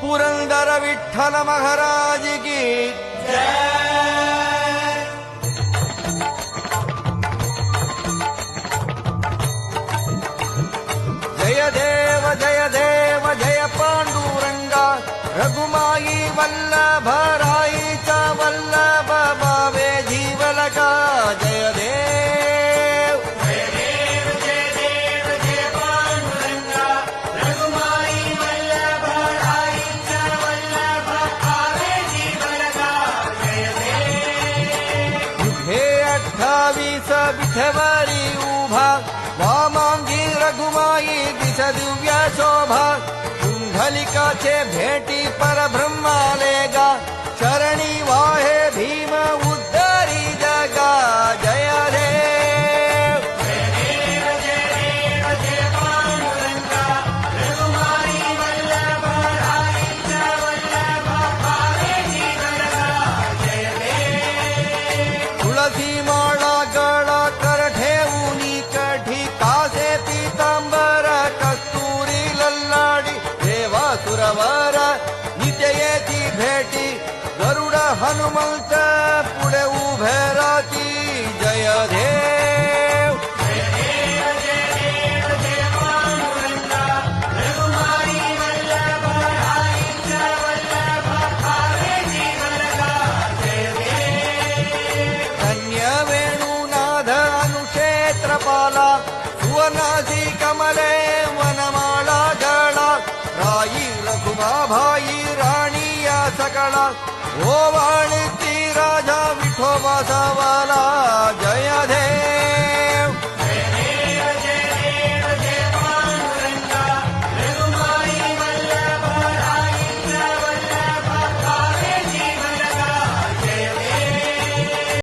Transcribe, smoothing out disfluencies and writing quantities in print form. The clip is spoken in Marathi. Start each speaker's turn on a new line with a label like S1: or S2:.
S1: पुरंदर विठ्ठल महाराज की जय देव जय देव जय पांडुरंगा रघुमाई वल्लभ राईचा वल्लभ भावे जीवलका जय देव
S2: जय देव जय देव जय पांडुरंगा रघुमाई वल्लभ राईचा वल्लभ भावे जीवलका जय देव
S1: हे 28 विठेवरी उभा वामांगी रघुमाई दिस दिव्य शोभा कुंडलिकाचे भेटी परब्रह्मालेगा शरणी वाहे भीम उद्धरी जगा जय देव
S2: जय देव जय देव जय पांडुरंगा रघुमाई वल्लभ राईचा वल्लभ भावे जीवलका जय देव
S1: तुळसी माळा गळा कर ठेवूनी कठी कासे पीतांबर कस्तुरी लल्लाडी देवा सुरवर नित्य येती भेटी गरुड हनुमंत पुढे उभे राहती जय देव
S2: जय देव जय देव जय पांडुरंगा रघुमाई वल्लभ राईचा वल्लभ भावे जीवलका जय देव
S1: धन्य वेणुनाद अनुक्षेत्रपाला सुवर्णासी कमले वनमाळा गळा राई रघुमा भाई राणी या सकळा ओवाळती राजा विठोबा सवाला जय देव